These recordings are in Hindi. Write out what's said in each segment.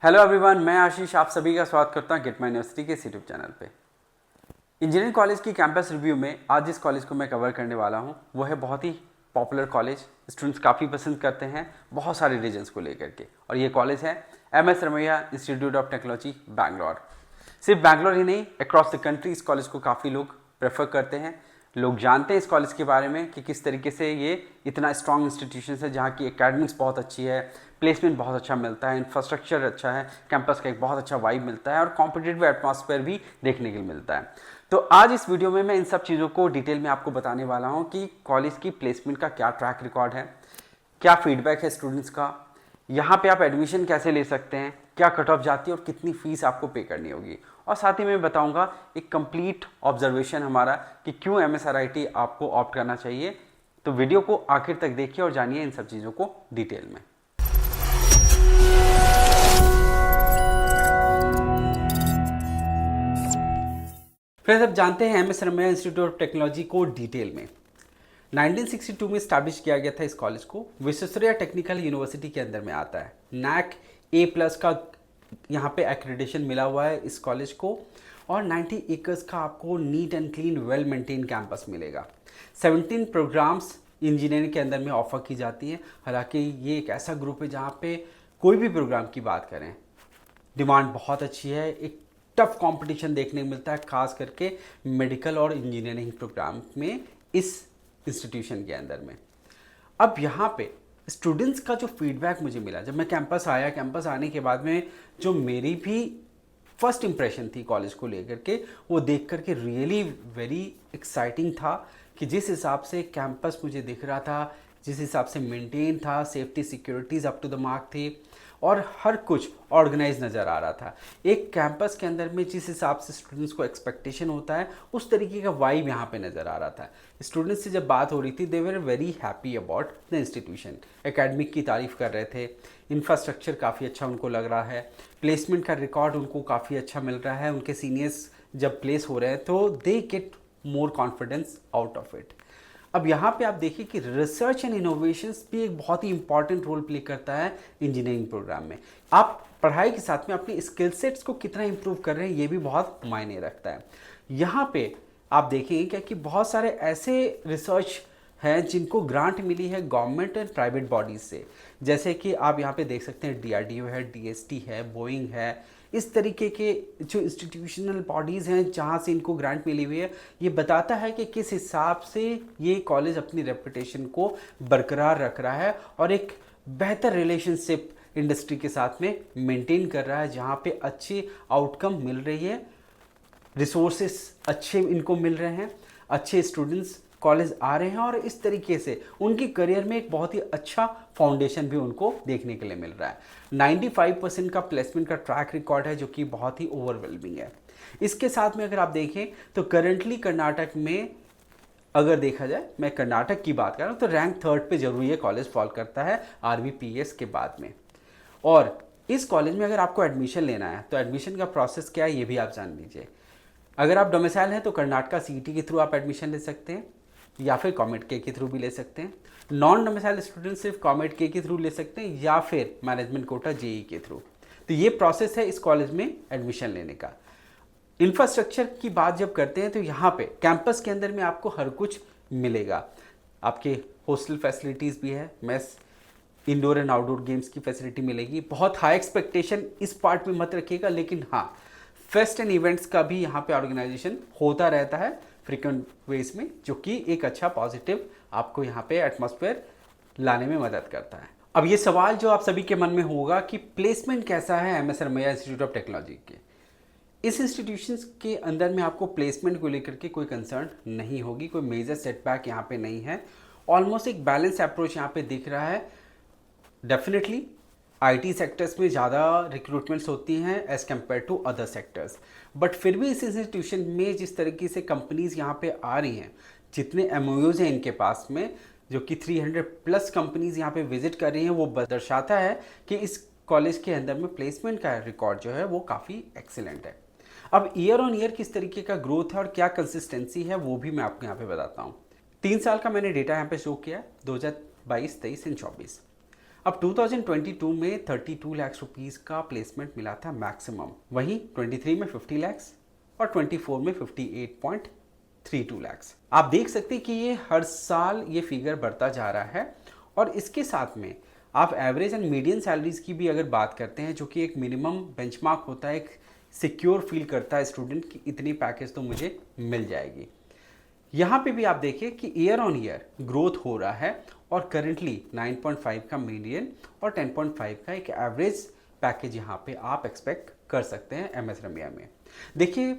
हेलो एवरीवन, मैं आशीष आप सभी का स्वागत करता हूं गेट माय यूनिवर्सिटी के यूट्यूब चैनल पे। इंजीनियरिंग कॉलेज की कैंपस रिव्यू में आज जिस कॉलेज को मैं कवर करने वाला हूं वो है बहुत ही पॉपुलर कॉलेज। स्टूडेंट्स काफ़ी पसंद करते हैं बहुत सारे रीजन्स को लेकर के, और ये कॉलेज है MS Ramaiah institute of technology Bangalore. सिर्फ बैंगलोर ही नहीं, अक्रॉस द कंट्री इस कॉलेज को काफ़ी लोग प्रेफर करते हैं। लोग जानते हैं इस कॉलेज के बारे में कि किस तरीके से ये इतना स्ट्रॉन्ग इंस्टीट्यूशन है, जहाँ की एकेडमिक्स बहुत अच्छी है, प्लेसमेंट बहुत अच्छा मिलता है, इंफ्रास्ट्रक्चर अच्छा है, कैंपस का एक बहुत अच्छा वाइब मिलता है और कॉम्पिटिटिव एटमॉस्फेयर भी देखने के लिए मिलता है। तो आज इस वीडियो में मैं इन सब चीज़ों को डिटेल में आपको बताने वाला हूँ कि कॉलेज की प्लेसमेंट का क्या ट्रैक रिकॉर्ड है, क्या फीडबैक है स्टूडेंट्स का, यहाँ पे आप एडमिशन कैसे ले सकते हैं, क्या कट ऑफ जाती है और कितनी फीस आपको पे करनी होगी, और साथ ही मैं बताऊंगा एक कंप्लीट ऑब्जर्वेशन हमारा कि क्यों MSRIT आपको ऑप्ट करना चाहिए। तो वीडियो को आखिर तक देखिए और जानिए इन सब चीज़ों को डिटेल में। फ्रेंड्स, अब जानते हैं MS Ramaiah institute of technology को डिटेल में। 1962 में स्टैब्लिश किया गया था इस कॉलेज को, विश्वेश्वरैया टेक्निकल यूनिवर्सिटी के अंदर में आता है। NAC A+ का यहाँ पे एक्रेडिटेशन मिला हुआ है इस कॉलेज को, और 90 एकर्स का आपको neat and clean well maintain campus मिलेगा। 17 प्रोग्राम्स इंजीनियरिंग के अंदर में ऑफर की जाती हैं। हालांकि ये एक ऐसा ग्रुप है जहाँ पे कोई भी प्रोग्राम की बात करें, डिमांड बहुत अच्छी है, एक टफ कंपटीशन देखने को मिलता है, खास करके मेडिकल और इंजीनियरिंग प्रोग्राम में इस इंस्टीट्यूशन के अंदर में। अब यहाँ पे स्टूडेंट्स का जो फीडबैक मुझे मिला जब मैं कैंपस आया, कैंपस आने के बाद में जो मेरी भी फर्स्ट इंप्रेशन थी कॉलेज को लेकर के, वो देख करके रियली वेरी एक्साइटिंग था कि जिस हिसाब से कैंपस मुझे दिख रहा था, जिस हिसाब से मेंटेन था, safety securities up to the mark थी और हर कुछ ऑर्गेनाइज नज़र आ रहा था। एक कैंपस के अंदर में जिस हिसाब से स्टूडेंट्स को एक्सपेक्टेशन होता है उस तरीके का वाइब यहाँ पे नज़र आ रहा था। स्टूडेंट्स से जब बात हो रही थी, they were very happy about the institution. Academic की तारीफ़ कर रहे थे, इंफ्रास्ट्रक्चर काफ़ी अच्छा उनको लग रहा है, प्लेसमेंट का रिकॉर्ड उनको काफ़ी अच्छा मिल रहा है। उनके सीनियर्स जब प्लेस हो रहे हैं तो they get more confidence out of it. अब यहाँ पे आप देखिए कि रिसर्च एंड इनोवेशंस भी एक बहुत ही इंपॉर्टेंट रोल प्ले करता है इंजीनियरिंग प्रोग्राम में। आप पढ़ाई के साथ में अपने स्किल सेट्स को कितना इंप्रूव कर रहे हैं ये भी बहुत मायने रखता है। यहाँ पे आप देखेंगे क्या कि बहुत सारे ऐसे रिसर्च हैं जिनको ग्रांट मिली है गवर्नमेंट एंड प्राइवेट बॉडीज से, जैसे कि आप यहाँ पे देख सकते हैं DRDO है, DST है, बोइंग है। इस तरीके के जो इंस्टीट्यूशनल बॉडीज़ हैं जहाँ से इनको ग्रांट मिली हुई है, ये बताता है कि किस हिसाब से ये कॉलेज अपनी रेपुटेशन को बरकरार रख रहा है और एक बेहतर रिलेशनशिप इंडस्ट्री के साथ में मेंटेन कर रहा है, जहाँ पे अच्छी आउटकम मिल रही है, रिसोर्सेस अच्छे इनको मिल रहे हैं, अच्छे स्टूडेंट्स कॉलेज आ रहे हैं और इस तरीके से उनकी करियर में एक बहुत ही अच्छा फाउंडेशन भी उनको देखने के लिए मिल रहा है। 95% का प्लेसमेंट का ट्रैक रिकॉर्ड है जो कि बहुत ही ओवरवेलमिंग है। इसके साथ में अगर आप देखें तो करंटली कर्नाटक में अगर देखा जाए, मैं कर्नाटक की बात कर रहा हूँ, तो रैंक 3rd पे जरूर ये कॉलेज फॉल करता है RVPS के बाद में। और इस कॉलेज में अगर आपको एडमिशन लेना है तो एडमिशन का प्रोसेस क्या है ये भी आप जान लीजिए। अगर आप डोमिसाइल हैं तो कर्नाटका CET के थ्रू आप एडमिशन ले सकते हैं या फिर कॉमेट के थ्रू भी ले सकते हैं। नॉन डोमिसाइल स्टूडेंट सिर्फ कॉमेट के थ्रू ले सकते हैं या फिर मैनेजमेंट कोटा JEE के थ्रू। तो ये प्रोसेस है इस कॉलेज में एडमिशन लेने का। इंफ्रास्ट्रक्चर की बात जब करते हैं तो यहाँ पे कैंपस के अंदर में आपको हर कुछ मिलेगा। आपके हॉस्टल फैसिलिटीज़ भी है, mess, indoor and outdoor games की फैसिलिटी मिलेगी। बहुत हाई एक्सपेक्टेशन इस पार्ट में मत रखिएगा, लेकिन हाँ, फेस्ट एंड इवेंट्स का भी यहाँ पे ऑर्गेनाइजेशन होता रहता है फ्रीक्वेंट वेज में, जो कि एक अच्छा पॉजिटिव आपको यहाँ पे एटमॉस्फेयर लाने में मदद करता है। अब ये सवाल जो आप सभी के मन में होगा कि प्लेसमेंट कैसा है MS Ramaiah institute of technology के। इस इंस्टीट्यूशन के अंदर में आपको प्लेसमेंट को लेकर के कोई कंसर्न नहीं होगी, कोई मेजर सेटबैक यहाँ पे नहीं है। ऑलमोस्ट एक बैलेंस अप्रोच यहाँ पे दिख रहा है। डेफिनेटली IT सेक्टर्स में ज़्यादा रिक्रूटमेंट्स होती हैं as compare to other sectors, but फिर भी इस इंस्टीट्यूशन में जिस तरीके से कंपनीज़ यहाँ पे आ रही हैं, जितने MOUs हैं इनके पास में, जो कि 300+ कंपनीज़ यहाँ पे विजिट कर रही हैं, वो दर्शाता है कि इस कॉलेज के अंदर में प्लेसमेंट का रिकॉर्ड जो है वो काफ़ी एक्सीलेंट है। अब ईयर ऑन ईयर किस तरीके का ग्रोथ है और क्या कंसिस्टेंसी है वो भी मैं आपको यहाँ पे बताता हूँ। 3 साल का मैंने डेटा यहाँ पे शो किया है, 2022, 23 एंड 24। अब 2022 में 32 लाख रुपीस का प्लेसमेंट मिला था मैक्सिमम, वहीं 23 में 50 लाख और 24 में 58.32 लाख। आप देख सकते हैं कि ये हर साल ये फिगर बढ़ता जा रहा है। और इसके साथ में आप एवरेज एंड मीडियन सैलरीज की भी अगर बात करते हैं, जो कि एक मिनिमम बेंचमार्क होता है, एक सिक्योर फील करता है स्टूडेंट कि इतनी पैकेज तो मुझे मिल जाएगी। यहाँ पे भी आप देखिए कि ईयर ऑन ईयर ग्रोथ हो रहा है और करंटली 9.5 का मीडियन और 10.5 का एक एवरेज पैकेज यहाँ पे आप एक्सपेक्ट कर सकते हैं एमएस रमैया में। देखिए,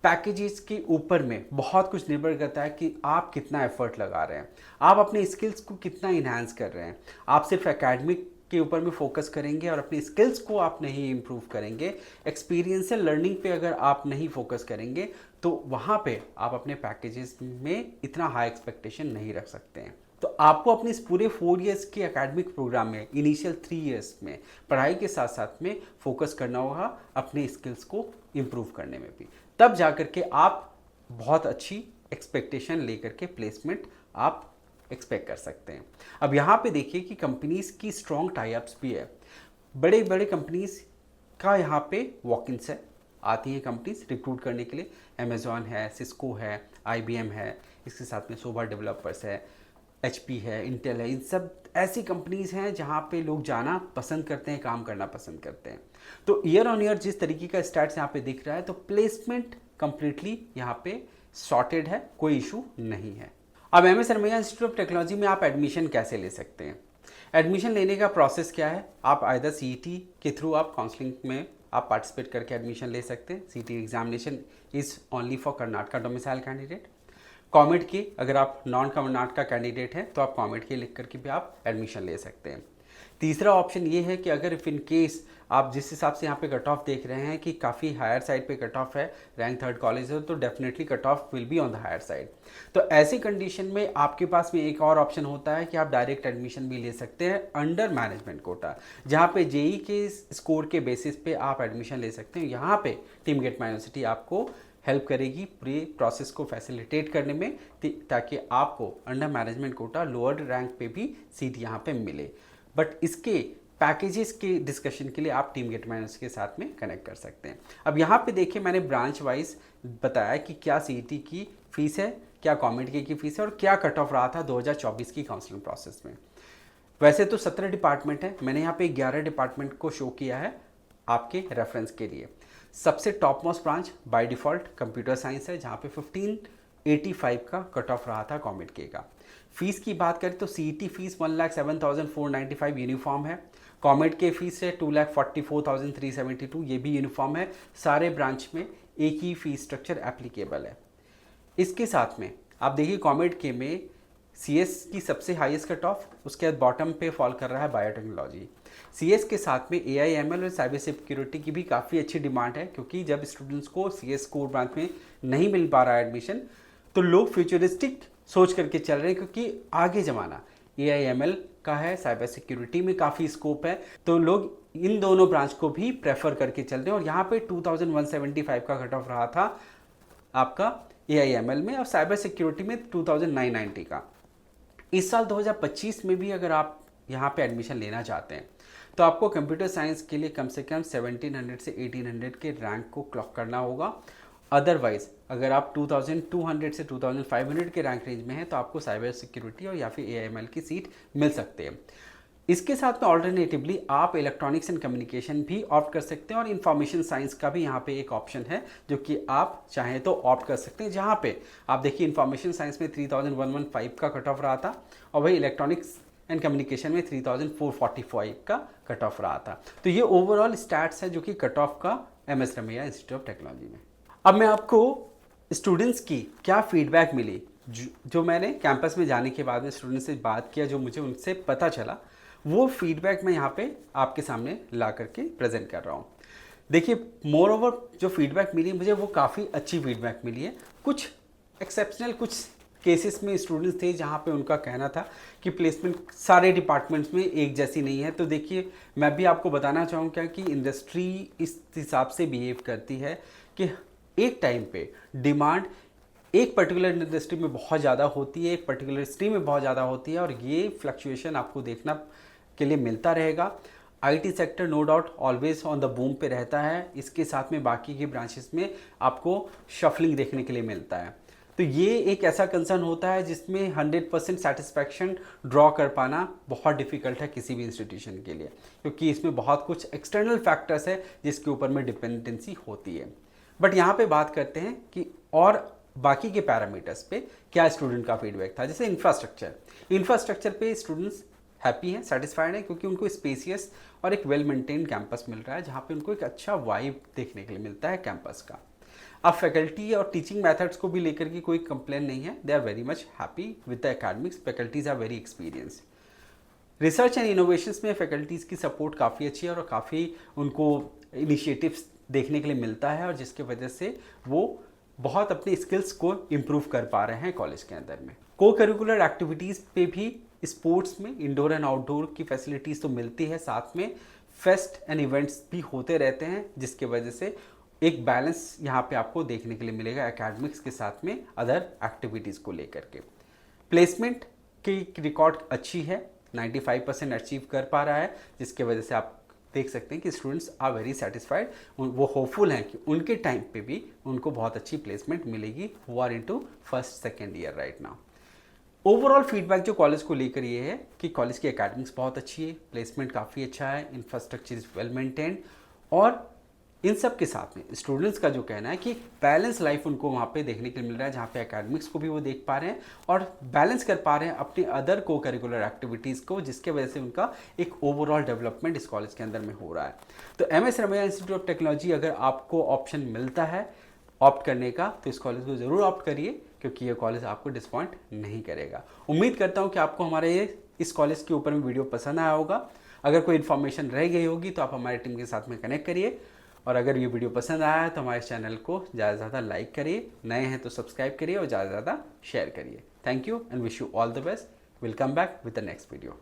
पैकेजेस के ऊपर में बहुत कुछ निर्भर करता है कि आप कितना एफर्ट लगा रहे हैं, आप अपने स्किल्स को कितना इन्हांस कर रहे हैं। आप सिर्फ एकेडमिक के ऊपर में फोकस करेंगे और अपनी स्किल्स को आप नहीं इम्प्रूव करेंगे, एक्सपीरियंशियल लर्निंग पे अगर आप नहीं फोकस करेंगे, तो वहाँ पे आप अपने पैकेजेस में इतना हाई एक्सपेक्टेशन नहीं रख सकते हैं। तो आपको अपने इस पूरे 4 इयर्स के एकेडमिक प्रोग्राम में इनिशियल 3 इयर्स में पढ़ाई के साथ साथ में फोकस करना होगा अपने स्किल्स को इम्प्रूव करने में भी। तब जाकर के आप बहुत अच्छी एक्सपेक्टेशन लेकर के प्लेसमेंट आप एक्सपेक्ट कर सकते हैं। अब यहाँ पे देखिए कि कंपनीज की स्ट्रॉन्ग टाई अप्स भी है। बड़े बड़े कंपनीज का यहाँ पे वॉक इन्स है, आती हैं कंपनीज रिक्रूट करने के लिए। अमेजॉन है, सिस्को है, IBM है, इसके साथ में सोबा डेवलपर्स है, HP है, इंटेल है। इन सब ऐसी कंपनीज हैं जहाँ पे लोग जाना पसंद करते हैं, काम करना पसंद करते हैं। तो ईयर ऑन ईयर जिस तरीके का स्टैट्स यहाँ पे दिख रहा है, तो प्लेसमेंट कंप्लीटली यहाँ पे सॉर्टेड है, कोई इशू नहीं है। अब MS Ramaiah institute of technology में आप एडमिशन कैसे ले सकते हैं? एडमिशन लेने का प्रोसेस क्या है? आप आइदर CET के थ्रू आप काउंसलिंग में आप पार्टिसिपेट करके एडमिशन ले सकते हैं। CET examination is only for Karnataka domicile candidate. COMEDK के अगर आप नॉन कर्नाटका कैंडिडेट हैं तो आप कॉमेड के लिख करके भी आप एडमिशन ले सकते हैं। तीसरा ऑप्शन ये है कि अगर इफ़ इन केस आप जिस हिसाब से यहाँ पे कट ऑफ देख रहे हैं कि काफ़ी हायर साइड पे कट ऑफ है, रैंक 3rd कॉलेज है, तो definitely cut off will be on the higher side. तो ऐसी कंडीशन में आपके पास में एक और ऑप्शन होता है कि आप डायरेक्ट एडमिशन भी ले सकते हैं अंडर मैनेजमेंट कोटा, जहाँ पे JEE के स्कोर के बेसिस पे आप एडमिशन ले सकते हैं। यहाँ पे टीम गेट यूनिवर्सिटी आपको हेल्प करेगी पूरे प्रोसेस को फैसिलिटेट करने में, ताकि आपको under management quota lower rank पे भी सीट यहाँ पे मिले। बट इसके पैकेजेस के डिस्कशन के लिए आप टीम गेट मैनेजर के साथ में कनेक्ट कर सकते हैं। अब यहाँ पे देखिए, मैंने ब्रांच वाइज बताया कि क्या CET की फ़ीस है, क्या कॉमेड की फ़ीस है और क्या कट ऑफ रहा था 2024 की काउंसलिंग प्रोसेस में। वैसे तो 17 डिपार्टमेंट है, मैंने यहाँ पे 11 डिपार्टमेंट को शो किया है आपके रेफरेंस के लिए। सबसे top most branch by default computer science है, जहाँ पे 1585 का कट ऑफ रहा था कॉमेड के का। फीस की बात करें तो CET फीस 1,07,495 यूनिफॉर्म है। कॉमेड के फीस है 2,44,372, ये भी यूनिफॉर्म है। सारे ब्रांच में एक ही फीस स्ट्रक्चर एप्लीकेबल है। इसके साथ में आप देखिए, कॉमेड के में CS की सबसे हाईएस्ट कट ऑफ, उसके बाद बॉटम पे फॉल कर रहा है बायोटेक्नोलॉजी। CS के साथ में AI ML और साइबर सिक्योरिटी की भी काफ़ी अच्छी डिमांड है, क्योंकि जब स्टूडेंट्स को CS कोर ब्रांच में नहीं मिल पा रहा है एडमिशन, तो लोग फ्यूचरिस्टिक सोच करके चल रहे हैं, क्योंकि आगे ज़माना AI ML का है, साइबर सिक्योरिटी में काफ़ी स्कोप है, तो लोग इन दोनों ब्रांच को भी प्रेफर करके चल रहे हैं। और यहाँ पे 2175 का कट ऑफ रहा था आपका AI ML में, और साइबर सिक्योरिटी में 2990 का। इस साल 2025 में भी अगर आप यहाँ पे एडमिशन लेना चाहते हैं, तो आपको कंप्यूटर साइंस के लिए कम से कम 1700 से 1800 के रैंक को क्लॉक करना होगा। अदरवाइज अगर आप 2200 से 2500 के रैंक रेंज में हैं, तो आपको साइबर सिक्योरिटी और या फिर AI/ML की सीट मिल सकते हैं। इसके साथ में ऑल्टरनेटिवली आप इलेक्ट्रॉनिक्स एंड कम्युनिकेशन भी ऑप्ट कर सकते हैं, और इंफॉर्मेशन साइंस का भी यहाँ पे एक ऑप्शन है जो कि आप चाहें तो ऑप्ट कर सकते हैं। जहाँ पे आप देखिए, इंफॉर्मेशन साइंस में 3115 का कट ऑफ रहा था, और वही इलेक्ट्रॉनिक्स एंड कम्युनिकेशन में 3445 का कट ऑफ रहा था। तो ये ओवरऑल स्टैट्स है जो कि कट ऑफ का MS Ramaiah institute of technology में। अब मैं आपको स्टूडेंट्स की क्या फीडबैक मिली, जो मैंने कैंपस में जाने के बाद में स्टूडेंट्स से बात किया, जो मुझे उनसे पता चला, वो फीडबैक मैं यहाँ पे आपके सामने ला करके प्रेजेंट कर रहा हूँ। देखिए, मोर ओवर जो फीडबैक मिली मुझे, वो काफ़ी अच्छी फीडबैक मिली है। कुछ एक्सेप्शनल कुछ केसेस में स्टूडेंट्स थे जहाँ पे उनका कहना था कि प्लेसमेंट सारे डिपार्टमेंट्स में एक जैसी नहीं है। तो देखिए, मैं भी आपको बताना चाहूँगा कि इंडस्ट्री इस हिसाब से बिहेव करती है कि एक टाइम पे डिमांड एक पर्टिकुलर इंडस्ट्री में बहुत ज़्यादा होती है, एक पर्टिकुलर स्ट्रीम में बहुत ज़्यादा होती है, और ये फ्लक्चुएशन आपको देखना के लिए मिलता रहेगा। IT sector no doubt always on the boom पे रहता है, इसके साथ में बाकी के ब्रांचेस में आपको शफलिंग देखने के लिए मिलता है। तो ये एक ऐसा कंसर्न होता है जिसमें 100% सेटिस्फैक्शन ड्रॉ कर पाना बहुत डिफिकल्ट है किसी भी इंस्टीट्यूशन के लिए, क्योंकि इसमें बहुत कुछ एक्सटर्नल फैक्टर्स है जिसके ऊपर में डिपेंडेंसी होती है। बट यहाँ पे बात करते हैं कि और बाकी के पैरामीटर्स पे क्या स्टूडेंट का फीडबैक था। जैसे इंफ्रास्ट्रक्चर पे स्टूडेंट्स हैप्पी हैं, सेटिस्फाइड हैं, क्योंकि उनको स्पेसियस और एक वेल मेंटेन कैंपस मिल रहा है जहाँ पे उनको एक अच्छा वाइब देखने के लिए मिलता है कैंपस का। अब फैकल्टी और टीचिंग मेथड्स को भी लेकर के कोई कंप्लेन नहीं है, they are very much happy with the academics, faculties are very experienced. Research and innovations में फैकल्टीज़ की सपोर्ट काफ़ी अच्छी है और काफ़ी उनको इनिशिएटिव्स देखने के लिए मिलता है, और जिसके वजह से वो बहुत अपनी स्किल्स को इम्प्रूव कर पा रहे हैं कॉलेज के अंदर में। को करिकुलर एक्टिविटीज़ पे भी स्पोर्ट्स में इंडोर एंड आउटडोर की फैसिलिटीज़ तो मिलती है, साथ में फेस्ट एंड इवेंट्स भी होते रहते हैं, जिसके वजह से एक बैलेंस यहाँ पे आपको देखने के लिए मिलेगा एकेडमिक्स के साथ में अदर एक्टिविटीज़ को लेकर के। प्लेसमेंट की रिकॉर्ड अच्छी है, 95% अचीव कर पा रहा है, जिसके वजह से आप देख सकते हैं कि स्टूडेंट्स आर वेरी सेटिस्फाइड। वो होपफुल हैं कि उनके टाइम पे भी उनको बहुत अच्छी प्लेसमेंट मिलेगी who are into first second year right now. Overall feedback जो कॉलेज को लेकर ये है कि कॉलेज की एकेडमिक्स बहुत अच्छी है, प्लेसमेंट काफ़ी अच्छा है, इंफ्रास्ट्रक्चर इज़ वेल मेंटेन्ड, और इन सब के साथ में स्टूडेंट्स का जो कहना है कि बैलेंस लाइफ उनको वहाँ पे देखने के लिए मिल रहा है, जहाँ पे एकेडमिक्स को भी वो देख पा रहे हैं और बैलेंस कर पा रहे हैं अपनी अदर को करिकुलर एक्टिविटीज़ को, जिसके वजह से उनका एक ओवरऑल डेवलपमेंट इस कॉलेज के अंदर में हो रहा है। तो MS Ramaiah institute of technology अगर आपको ऑप्शन मिलता है ऑप्ट करने का, तो इस कॉलेज को ज़रूर ऑप्ट करिए, क्योंकि ये कॉलेज आपको डिसपॉइंट नहीं करेगा। उम्मीद करता हूँ कि आपको हमारे इस कॉलेज के ऊपर में वीडियो पसंद आया होगा। अगर कोई इन्फॉर्मेशन रह गई होगी तो आप हमारी टीम के साथ में कनेक्ट करिए, और अगर ये वीडियो पसंद आया है तो हमारे चैनल को ज़्यादा से ज़्यादा लाइक करिए, नए हैं तो सब्सक्राइब करिए और ज़्यादा से ज़्यादा शेयर करिए। Thank you and wish you all the best. Will come back with the next video.